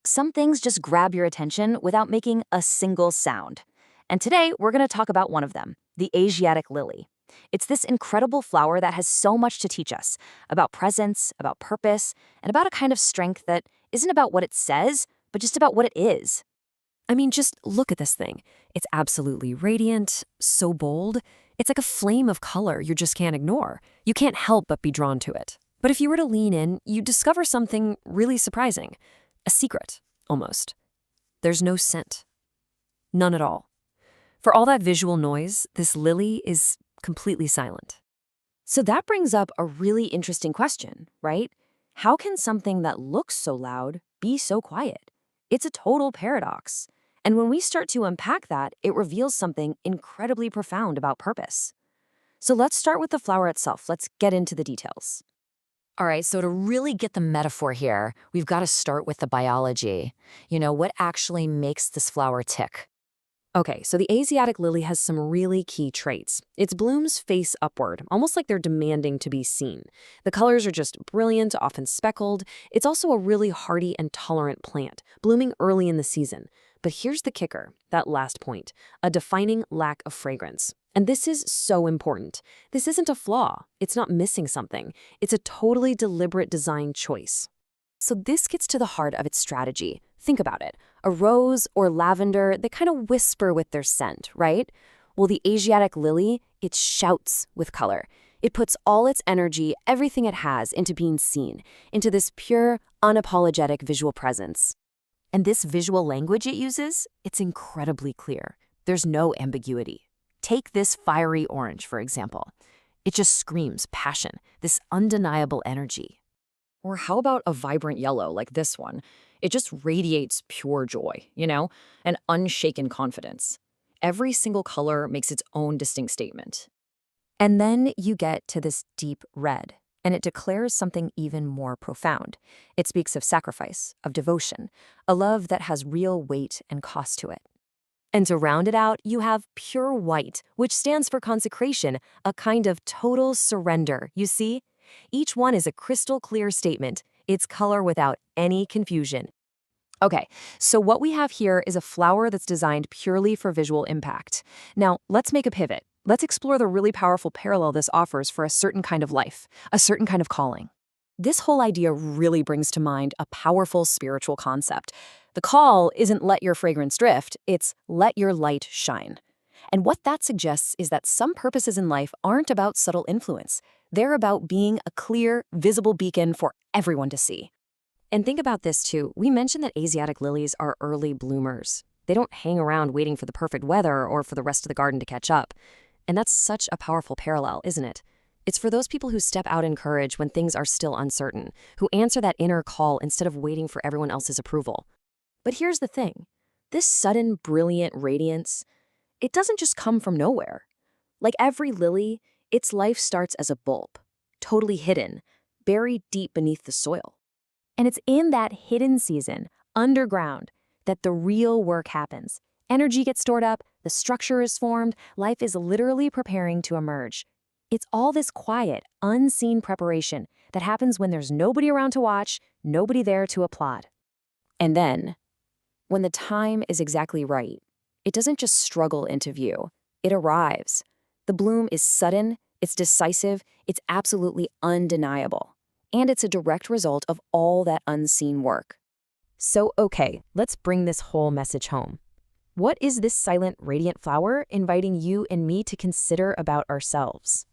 Some things just grab your attention without making a single sound. And today, we're going to talk about one of them, the Asiatic lily. It's this incredible flower that has so much to teach us about presence, about purpose, and about a kind of strength that isn't about what it says, but just about what it is. I mean, just look at this thing. It's absolutely radiant, so bold. It's like a flame of color you just can't ignore. You can't help but be drawn to it. But if you were to lean in, you'd discover something really surprising. A secret, almost. There's no scent. None at all. For all that visual noise, this lily is completely silent. So that brings up a really interesting question, right? How can something that looks so loud be so quiet? It's a total paradox. And when we start to unpack that, it reveals something incredibly profound about purpose. So let's start with the flower itself. Let's get into the details. All right, so to really get the metaphor here, we've got to start with the biology. What actually makes this flower tick? Okay, so the Asiatic lily has some really key traits. Its blooms face upward, almost like they're demanding to be seen. The colors are just brilliant, often speckled. It's also a really hardy and tolerant plant, blooming early in the season. But here's the kicker, that last point, a defining lack of fragrance. And this is so important. This isn't a flaw. It's not missing something. It's a totally deliberate design choice. So this gets to the heart of its strategy. Think about it. A rose or lavender, they kind of whisper with their scent, right? Well, the Asiatic lily, it shouts with color. It puts all its energy, everything it has, into being seen, into this pure, unapologetic visual presence. And this visual language it uses, it's incredibly clear. There's no ambiguity. Take this fiery orange, for example. It just screams passion, this undeniable energy. Or how about a vibrant yellow like this one? It just radiates pure joy, and unshaken confidence. Every single color makes its own distinct statement. And then you get to this deep red, and it declares something even more profound. It speaks of sacrifice, of devotion, a love that has real weight and cost to it. And to round it out, you have pure white, which stands for consecration, a kind of total surrender, you see? Each one is a crystal clear statement, its color without any confusion. Okay, so what we have here is a flower that's designed purely for visual impact. Now, let's make a pivot. Let's explore the really powerful parallel this offers for a certain kind of life, a certain kind of calling. This whole idea really brings to mind a powerful spiritual concept. The call isn't let your fragrance drift, it's let your light shine. And what that suggests is that some purposes in life aren't about subtle influence. They're about being a clear, visible beacon for everyone to see. And think about this too. We mentioned that Asiatic lilies are early bloomers. They don't hang around waiting for the perfect weather or for the rest of the garden to catch up. And that's such a powerful parallel, isn't it? It's for those people who step out in courage when things are still uncertain, who answer that inner call instead of waiting for everyone else's approval. But here's the thing. This sudden, brilliant radiance, it doesn't just come from nowhere. Like every lily, its life starts as a bulb, totally hidden, buried deep beneath the soil. And it's in that hidden season, underground, that the real work happens. Energy gets stored up, the structure is formed, life is literally preparing to emerge. It's all this quiet, unseen preparation that happens when there's nobody around to watch, nobody there to applaud. And then, when the time is exactly right, it doesn't just struggle into view, it arrives. The bloom is sudden, it's decisive, it's absolutely undeniable. And it's a direct result of all that unseen work. So, okay, let's bring this whole message home. What is this silent, radiant flower inviting you and me to consider about ourselves?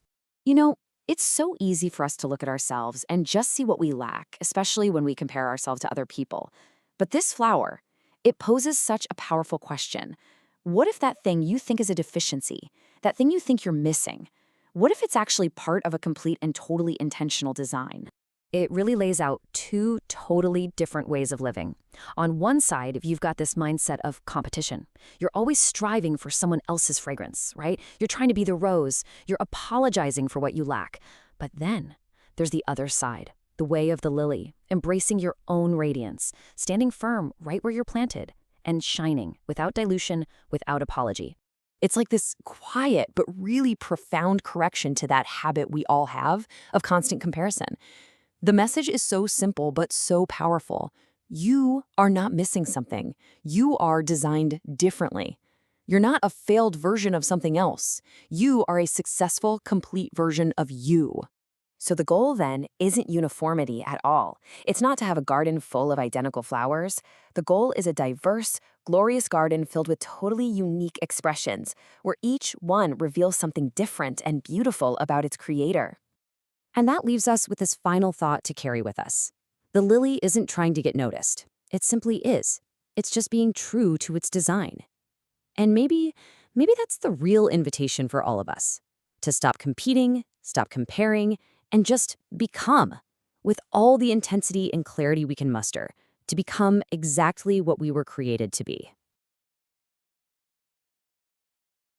It's so easy for us to look at ourselves and just see what we lack, especially when we compare ourselves to other people. But this flower, it poses such a powerful question. What if that thing you think is a deficiency, that thing you think you're missing, what if it's actually part of a complete and totally intentional design? It really lays out two totally different ways of living. On one side, you've got this mindset of competition. You're always striving for someone else's fragrance, right? You're trying to be the rose. You're apologizing for what you lack. But then there's the other side, the way of the lily, embracing your own radiance, standing firm right where you're planted, and shining without dilution, without apology. It's like this quiet but really profound correction to that habit we all have of constant comparison. The message is so simple but so powerful. You are not missing something. You are designed differently. You're not a failed version of something else. You are a successful, complete version of you. So the goal then isn't uniformity at all. It's not to have a garden full of identical flowers. The goal is a diverse, glorious garden filled with totally unique expressions, where each one reveals something different and beautiful about its creator. And that leaves us with this final thought to carry with us. The lily isn't trying to get noticed. It simply is. It's just being true to its design. And maybe that's the real invitation for all of us. To stop competing, stop comparing, and just become, with all the intensity and clarity we can muster, to become exactly what we were created to be.